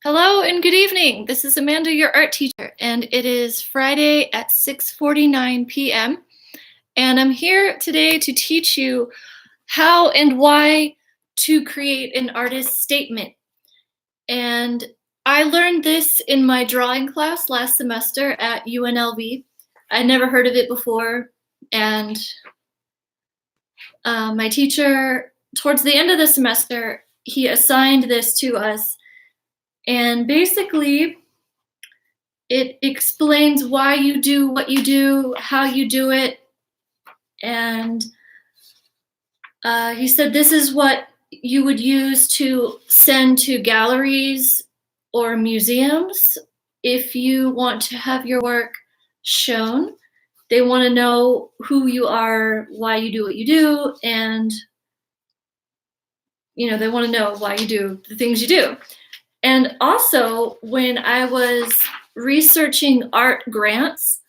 Hello and good evening. This is Amanda, your art teacher, and it is Friday at 6:49 p.m. And I'm here today to teach you how and why to create an artist statement. And I learned this in my drawing class last semester at UNLV. I'd never heard of it before, and my teacher, towards the end of the semester, he assigned this to us. And basically, it explains why you do what you do, how you do it, and he said this is what you would use to send to galleries or museums if you want to have your work shown. They want to know who you are, why you do what you do, and they want to know why you do the things you do. And also, when I was researching art grants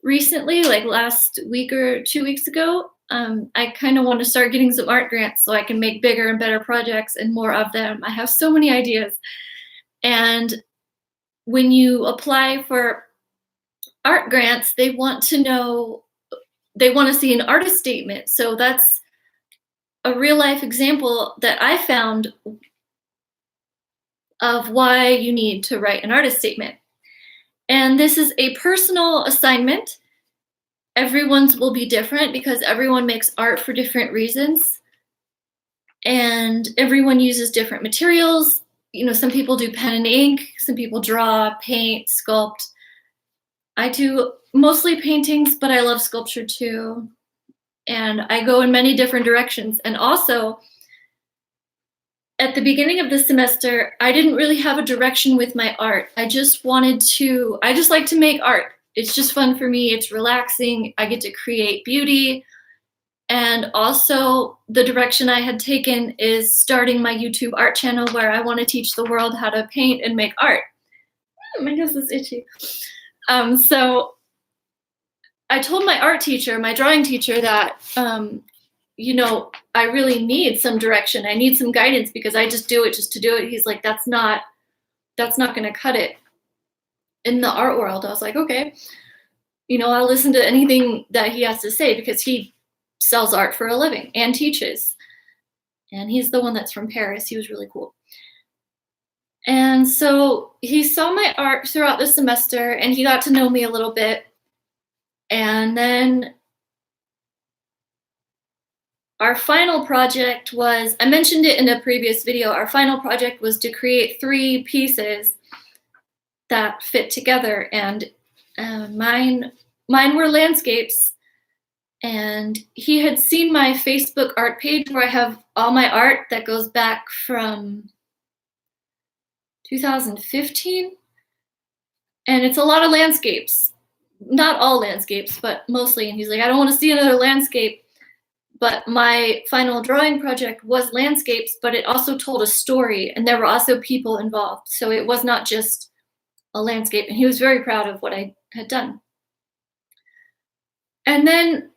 recently, like last week or 2 weeks ago, I kind of want to start getting some art grants so I can make bigger and better projects and more of them. I have so many ideas. And when you apply for art grants, they want to see an artist statement. So that's a real life example that I found of why you need to write an artist statement. And this is a personal assignment. Everyone's will be different because everyone makes art for different reasons. And everyone uses different materials. Some people do pen and ink, some people draw, paint, sculpt. I do mostly paintings, but I love sculpture too. And I go in many different directions. And also, at the beginning of the semester, I didn't really have a direction with my art. I just like to make art. It's just fun for me. It's relaxing. I get to create beauty. And also, the direction I had taken is starting my YouTube art channel where I want to teach the world how to paint and make art. My nose is itchy. So I told my art teacher, my drawing teacher, that I really need some direction. I need some guidance because I just do it just to do it. He's like, that's not going to cut it in the art world. I was like, okay, I'll listen to anything that he has to say because he sells art for a living and teaches. And he's the one that's from Paris. He was really cool. And so he saw my art throughout the semester and he got to know me a little bit. And then our final project was, I mentioned it in a previous video, our final project was to create 3 pieces that fit together. And mine were landscapes. And he had seen my Facebook art page where I have all my art that goes back from 2015. And it's a lot of landscapes. Not all landscapes, but mostly. And he's like, I don't want to see another landscape. But my final drawing project was landscapes, but it also told a story, and there were also people involved. So it was not just a landscape, and he was very proud of what I had done. And then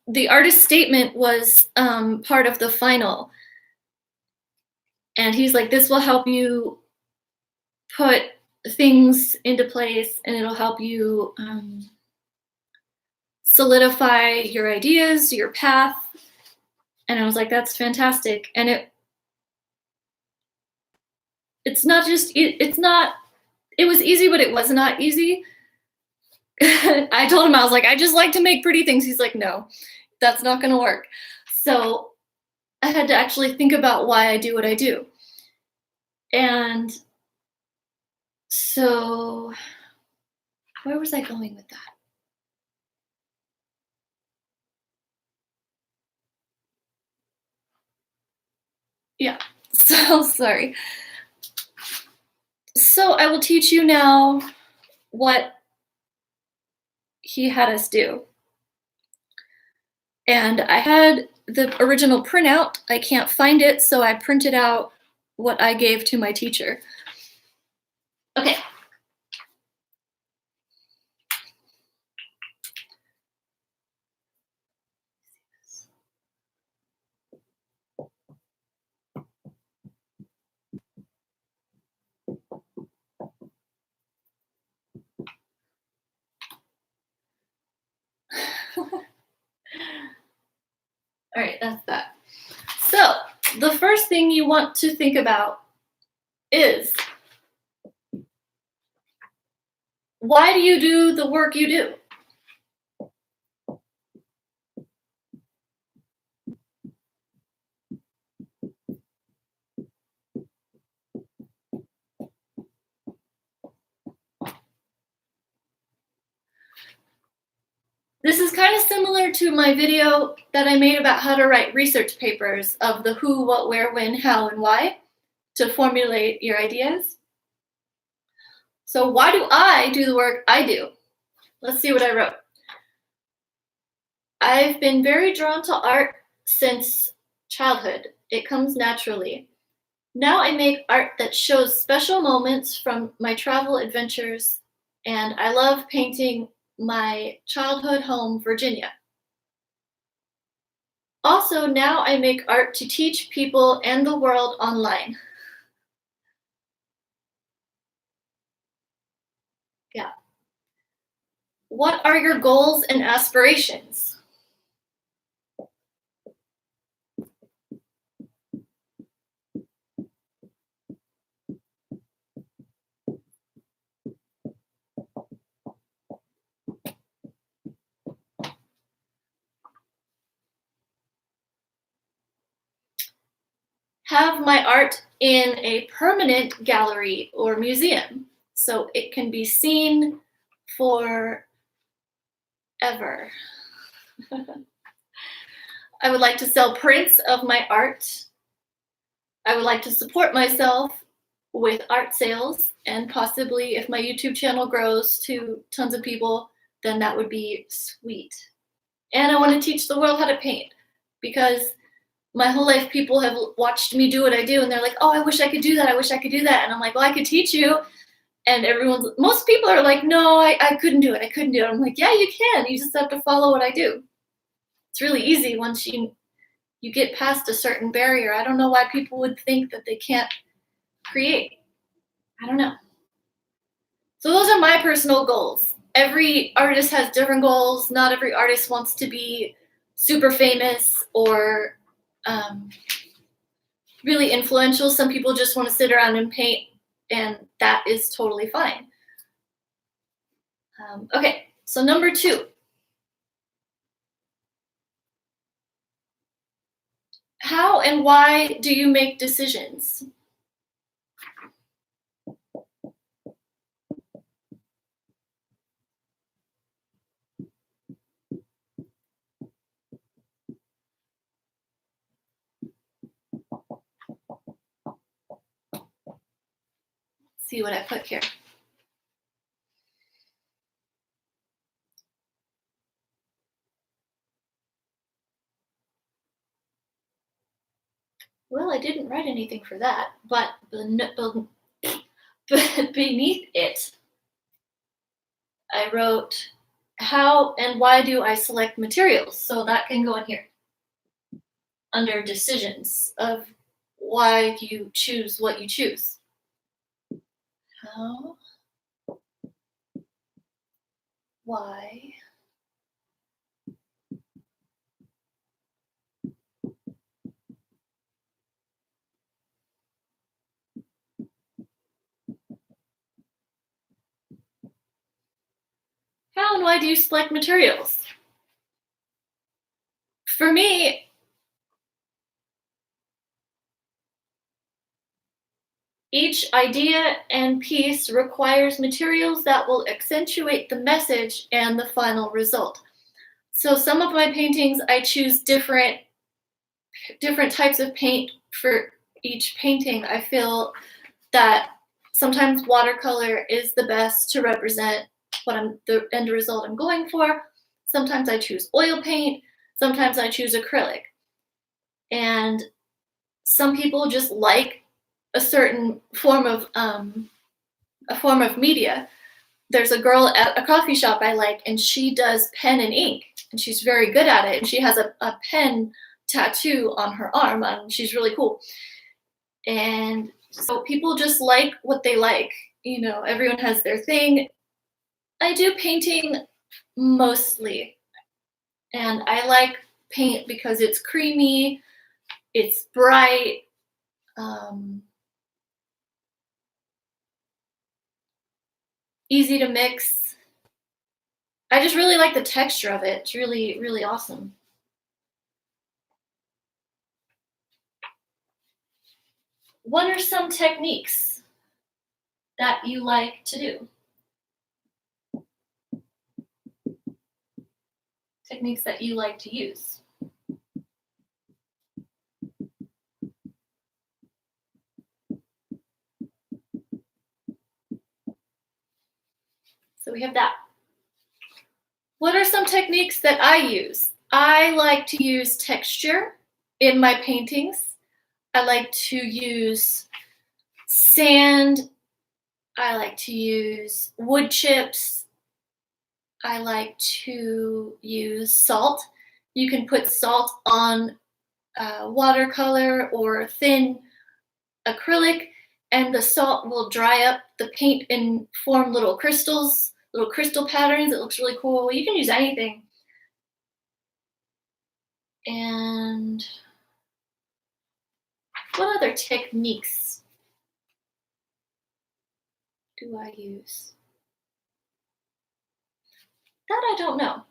the artist statement was part of the final. And he's like, this will help you put things into place, and it'll help you solidify your ideas, your path. And I was like, that's fantastic. And it was easy, but it was not easy. I told him, I was like, I just like to make pretty things. He's like, no, that's not going to work. So I had to actually think about why I do what I do. And so where was I going with that? Yeah, so sorry. So I will teach you now what he had us do. And I had the original printout. I can't find it, so I printed out what I gave to my teacher. Okay. All right, that's that. So, the first thing you want to think about is, why do you do the work you do? This is kind of similar to my video that I made about how to write research papers of the who, what, where, when, how, and why to formulate your ideas. So why do I do the work I do? Let's see what I wrote. I've been very drawn to art since childhood. It comes naturally. Now I make art that shows special moments from my travel adventures, and I love painting my childhood home, Virginia. Also, now I make art to teach people and the world online. Yeah. What are your goals and aspirations? Have my art in a permanent gallery or museum so it can be seen forever. I would like to sell prints of my art. I would like to support myself with art sales, and possibly if my YouTube channel grows to tons of people, then that would be sweet. And I want to teach the world how to paint, because my whole life people have watched me do what I do and they're like, oh, I wish I could do that. I wish I could do that. And I'm like, well, I could teach you. And most people are like, no, I couldn't do it. I couldn't do it. I'm like, yeah, you can. You just have to follow what I do. It's really easy once you get past a certain barrier. I don't know why people would think that they can't create. I don't know. So those are my personal goals. Every artist has different goals. Not every artist wants to be super famous or really influential. Some people just want to sit around and paint, and that is totally fine. Okay, so number 2. How and why do you make decisions? See what I put here. Well, I didn't write anything for that, but beneath it, I wrote, how and why do I select materials? So that can go in here under decisions of why you choose what you choose. How, why, how and why do you select materials? For me, each idea and piece requires materials that will accentuate the message and the final result. So some of my paintings, I choose different types of paint for each painting. I feel that sometimes watercolor is the best to represent the end result I'm going for. Sometimes I choose oil paint. Sometimes I choose acrylic. And some people just like a certain form of media. There's a girl at a coffee shop I like, and she does pen and ink, and she's very good at it. And she has a pen tattoo on her arm, and she's really cool. And so people just like what they like. You know, everyone has their thing. I do painting mostly, and I like paint because it's creamy, it's bright, easy to mix. I just really like the texture of it. It's really, really awesome. What are some techniques that you like to do? Techniques that you like to use. So we have that. What are some techniques that I use? I like to use texture in my paintings. I like to use sand. I like to use wood chips. I like to use salt. You can put salt on watercolor or thin acrylic, and the salt will dry up the paint and form little crystals, little crystal patterns. It looks really cool. You can use anything. And what other techniques do I use? That I don't know.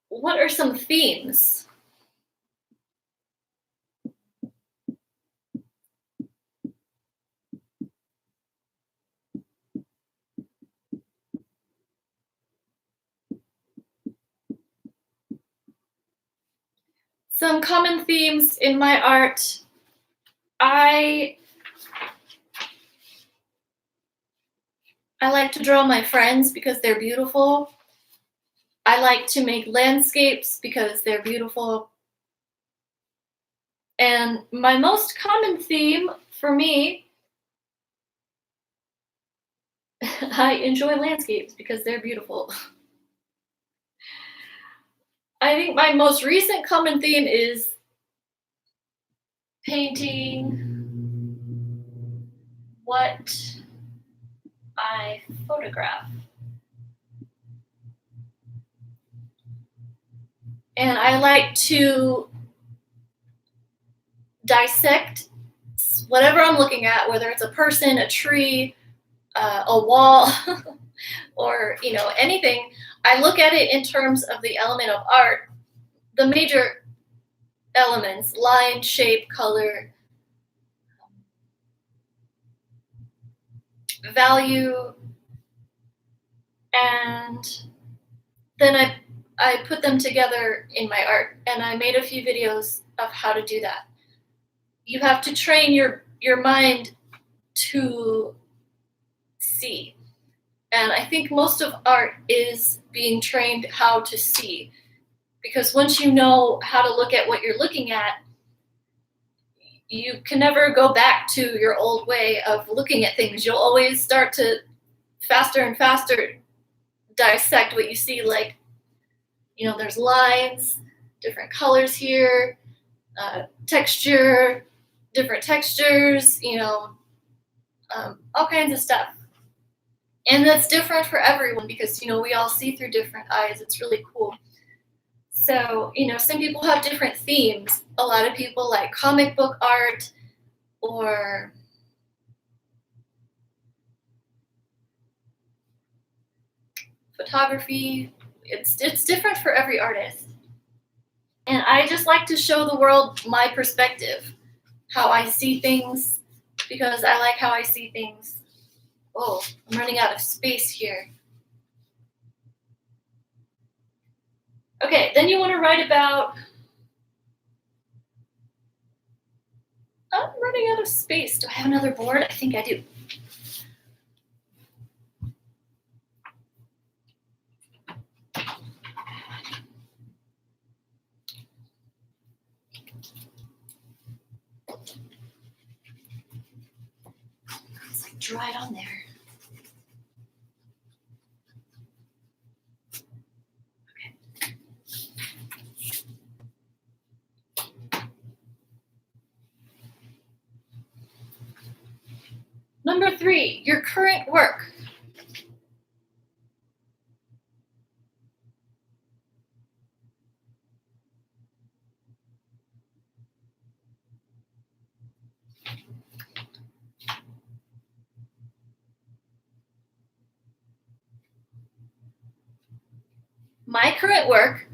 What are some themes? Some common themes in my art. I like to draw my friends because they're beautiful. I like to make landscapes because they're beautiful. And my most common theme for me, I enjoy landscapes because they're beautiful. I think my most recent common theme is painting what I photograph. And I like to dissect whatever I'm looking at, whether it's a person, a tree, a wall, or anything. I look at it in terms of the element of art, the major elements: line, shape, color, value, and then I put them together in my art, and I made a few videos of how to do that. You have to train your mind to see. And I think most of art is being trained how to see. Because once you know how to look at what you're looking at, you can never go back to your old way of looking at things. You'll always start to faster and faster dissect what you see. Like, there's lines, different colors here, texture, different textures, all kinds of stuff. And that's different for everyone because, we all see through different eyes. It's really cool. So, some people have different themes. A lot of people like comic book art or photography. It's different for every artist. And I just like to show the world my perspective, how I see things, because I like how I see things. Oh, I'm running out of space here. Okay, then you want to write about... I'm running out of space. Do I have another board? I think I do. It's like dried on there. Number 3, your current work. my current work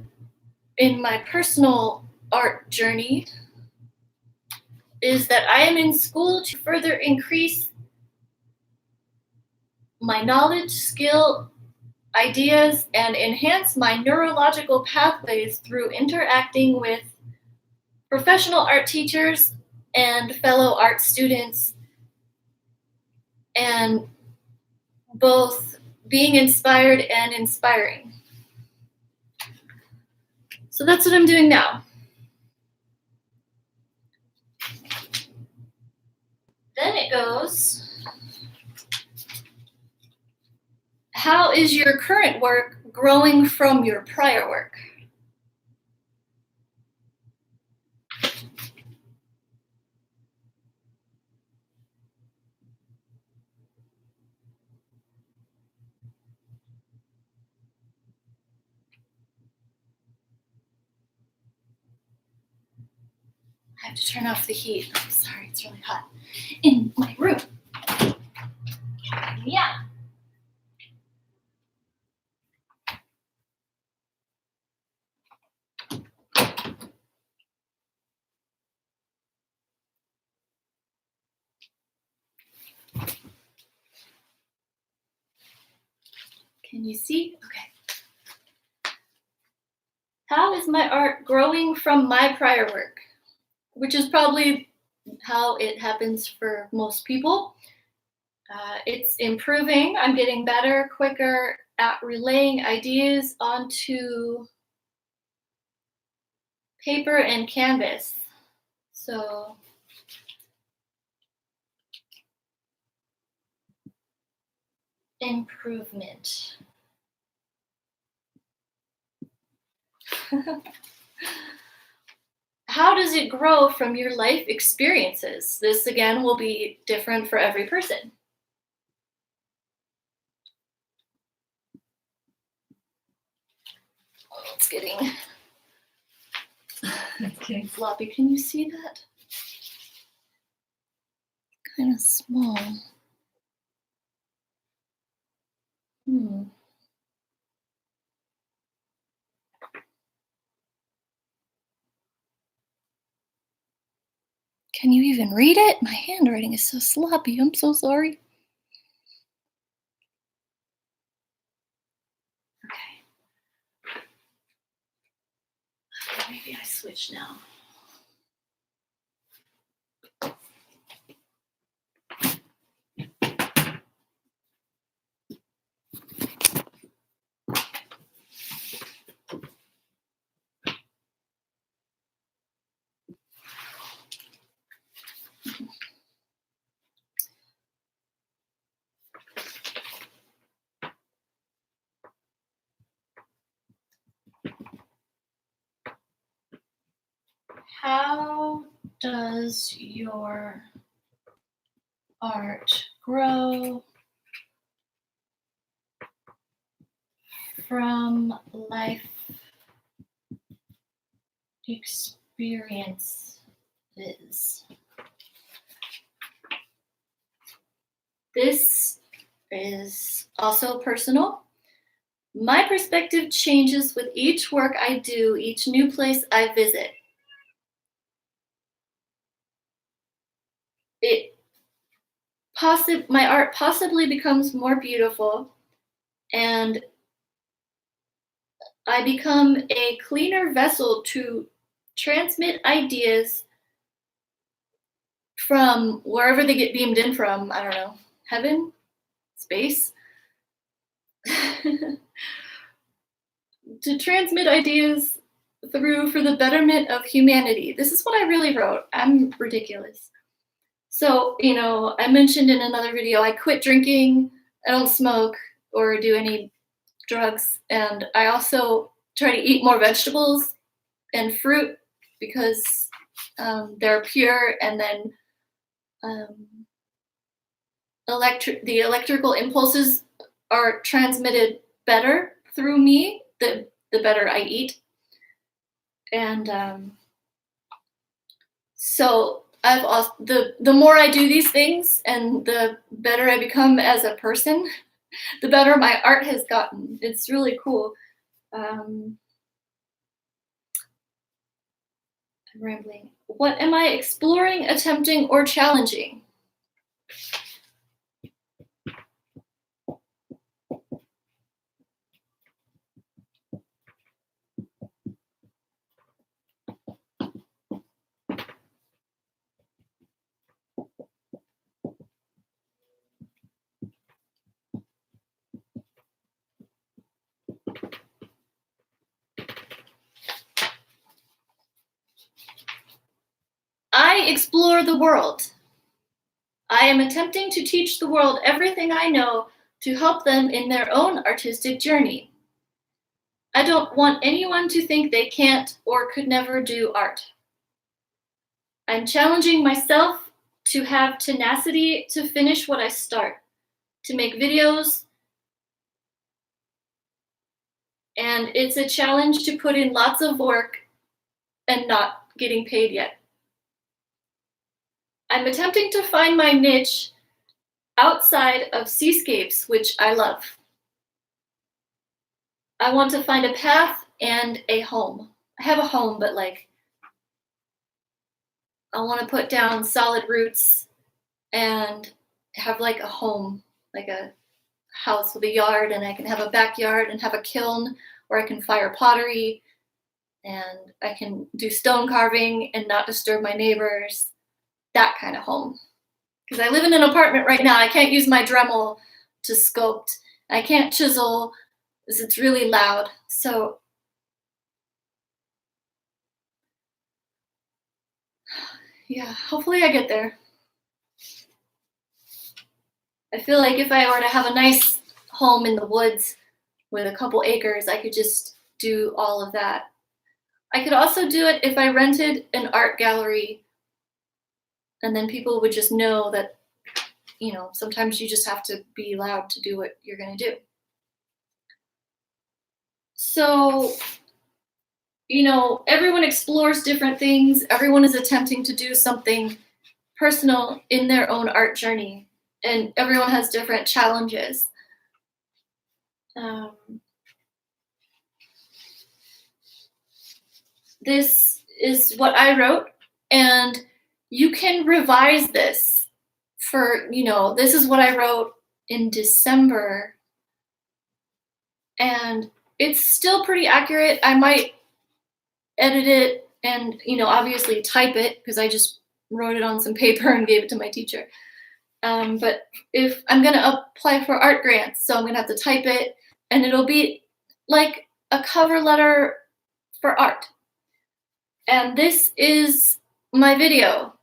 in my personal art journey is that I am in school to further increase my knowledge, skill, ideas, and enhance my neurological pathways through interacting with professional art teachers and fellow art students, and both being inspired and inspiring. So that's what I'm doing now. Then it goes, how is your current work growing from your prior work? I have to turn off the heat. I'm sorry, it's really hot in my room. Yeah. Can you see? Okay. How is my art growing from my prior work? Which is probably how it happens for most people. It's improving. I'm getting better, quicker at relaying ideas onto paper and canvas. So improvement. How does it grow from your life experiences? This again will be different for every person. Oh, it's getting floppy. Can you see that? Kind of small. Can you even read it? My handwriting is so sloppy. I'm so sorry. Okay. Maybe I switch now. How does your art grow from life experiences? This is also personal. My perspective changes with each work I do, each new place I visit. My art possibly becomes more beautiful, and I become a cleaner vessel to transmit ideas from wherever they get beamed in from. I don't know, heaven, space. To transmit ideas through for the betterment of humanity. This is what I really wrote. I'm ridiculous. So, I mentioned in another video, I quit drinking, I don't smoke or do any drugs, and I also try to eat more vegetables and fruit because they're pure, and then the electrical impulses are transmitted better through me, the better I eat. And so I've also, the more I do these things and the better I become as a person, the better my art has gotten. It's really cool. I'm rambling. What am I exploring, attempting, or challenging? I explore the world. I am attempting to teach the world everything I know to help them in their own artistic journey. I don't want anyone to think they can't or could never do art. I'm challenging myself to have tenacity to finish what I start, to make videos, and it's a challenge to put in lots of work and not getting paid yet. I'm attempting to find my niche outside of seascapes, which I love. I want to find a path and a home. I have a home, but like, I want to put down solid roots and have like a home, like a house with a yard, and I can have a backyard and have a kiln where I can fire pottery and I can do stone carving and not disturb my neighbors. That kind of home. Because I live in an apartment right now. I can't use my Dremel to sculpt. I can't chisel because it's really loud. So yeah, hopefully I get there. I feel like if I were to have a nice home in the woods with a couple acres, I could just do all of that. I could also do it if I rented an art gallery, and then people would just know that, you know, sometimes you just have to be loud to do what you're going to do. So, you know, everyone explores different things. Everyone is attempting to do something personal in their own art journey, and everyone has different challenges. This is what I wrote, and you can revise this for, you know, this is what I wrote in December, and it's still pretty accurate. I might edit it and, you know, obviously type it because I just wrote it on some paper and gave it to my teacher. But if I'm going to apply for art grants, so I'm going to have to type it, and it'll be like a cover letter for art. And this is my video.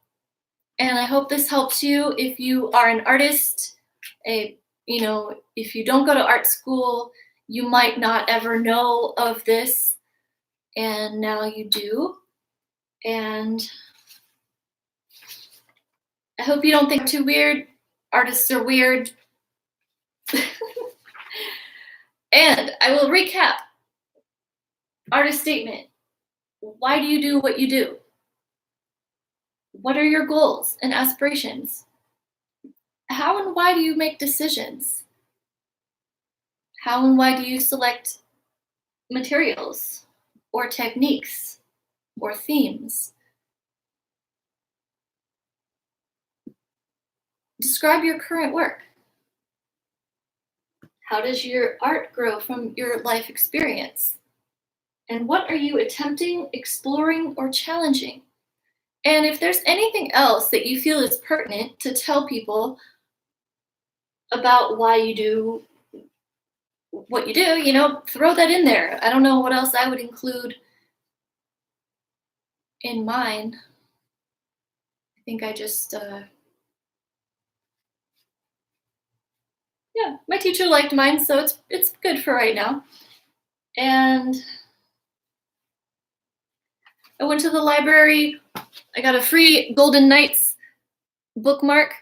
And I hope this helps you if you are an artist. You know, if you don't go to art school, you might not ever know of this. And now you do. And I hope you don't think I'm too weird. Artists are weird. And I will recap. Artist statement. Why do you do what you do? What are your goals and aspirations? How and why do you make decisions? How and why do you select materials or techniques or themes? Describe your current work. How does your art grow from your life experience? And what are you attempting, exploring, or challenging? And if there's anything else that you feel is pertinent to tell people about why you do what you do, you know, throw that in there. I don't know what else I would include in mine. I think I just, yeah, my teacher liked mine, so it's good for right now. And I went to the library. I got a free Golden Knights bookmark.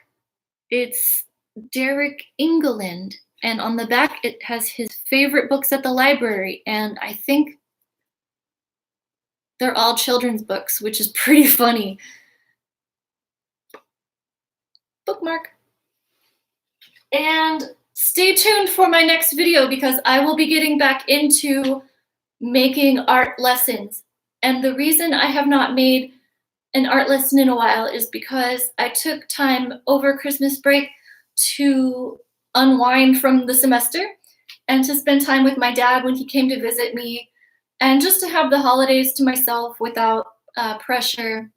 It's Derek England, and on the back it has his favorite books at the library, and I think they're all children's books, which is pretty funny. Bookmark. And stay tuned for my next video because I will be getting back into making art lessons. And the reason I have not made an art lesson in a while is because I took time over Christmas break to unwind from the semester and to spend time with my dad when he came to visit me, and just to have the holidays to myself without pressure.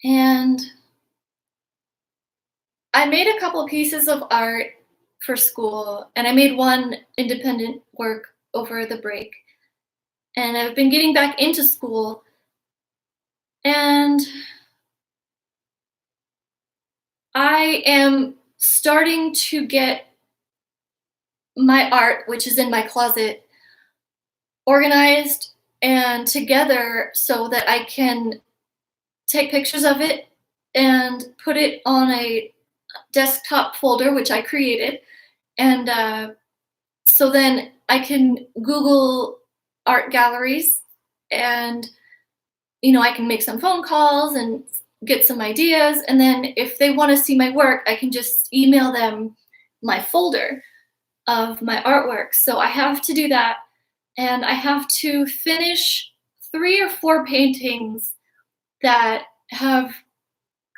And I made a couple pieces of art for school, and I made one independent work over the break. And I've been getting back into school, and I am starting to get my art, which is in my closet, organized and together so that I can take pictures of it and put it on a desktop folder, which I created. And so then I can Google art galleries, and I can make some phone calls and get some ideas. And then if they want to see my work, I can just email them my folder of my artwork. So I have to do that. And I have to finish 3 or 4 paintings that have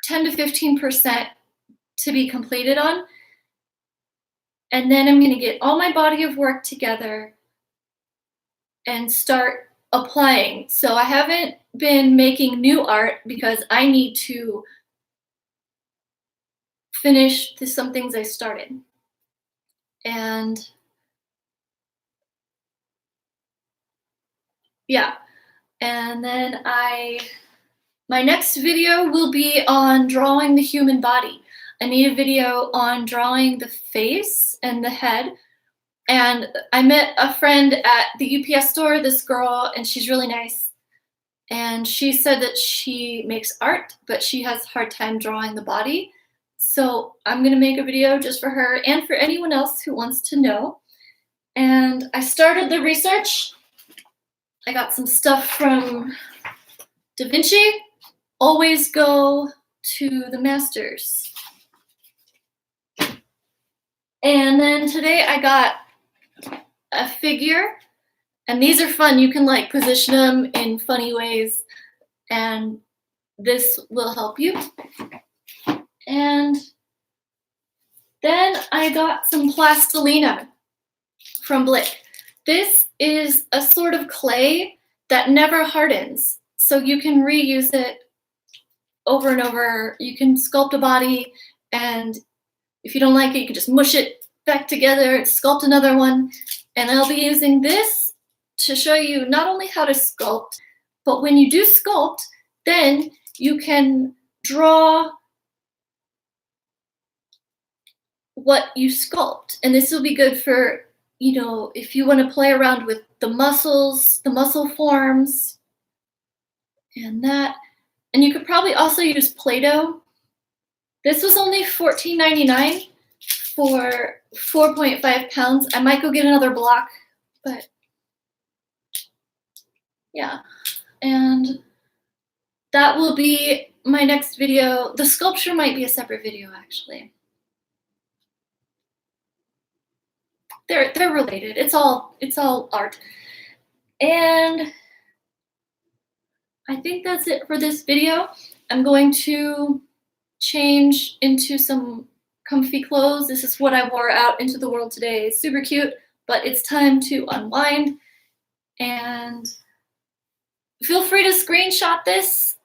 10 to 15% to be completed on. And then I'm going to get all my body of work together and start applying. So I haven't been making new art because I need to finish some things I started. And yeah, and then my next video will be on drawing the human body. I made a video on drawing the face and the head. And I met a friend at the UPS store, this girl, and she's really nice. And she said that she makes art, but she has a hard time drawing the body. So I'm going to make a video just for her and for anyone else who wants to know. And I started the research. I got some stuff from Da Vinci. Always go to the masters. And then today I got a figure, and these are fun. You can like position them in funny ways, and this will help you. And then I got some plastilina from Blick. This is a sort of clay that never hardens, so you can reuse it over and over. You can sculpt a body, and if you don't like it, you can just mush it back together and sculpt another one. And I'll be using this to show you not only how to sculpt, but when you do sculpt, then you can draw what you sculpt. And this will be good for, if you want to play around with the muscles, the muscle forms, and that. And you could probably also use Play-Doh. This was only $14.99 for 4.5 pounds. I might go get another block, but yeah. And that will be my next video. The sculpture might be a separate video, actually. They're related. It's all art. And I think that's it for this video. I'm going to change into some comfy clothes. This is what I wore out into the world today. It's super cute, but it's time to unwind. And feel free to screenshot this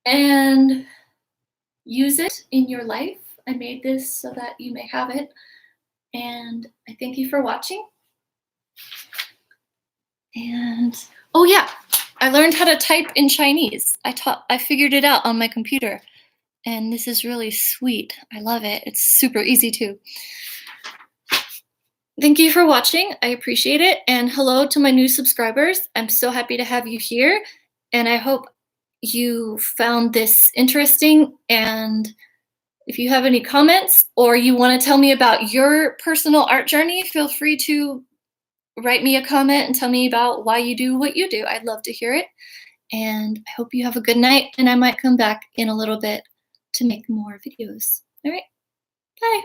and use it in your life. I made this so that you may have it. And I thank you for watching. And oh yeah, I learned how to type in Chinese. I figured it out on my computer. And this is really sweet. I love it. It's super easy too. Thank you for watching. I appreciate it. And hello to my new subscribers. I'm so happy to have you here. And I hope you found this interesting. And if you have any comments or you want to tell me about your personal art journey, feel free to write me a comment and tell me about why you do what you do. I'd love to hear it. And I hope you have a good night. And I might come back in a little bit to make more videos. All right, bye.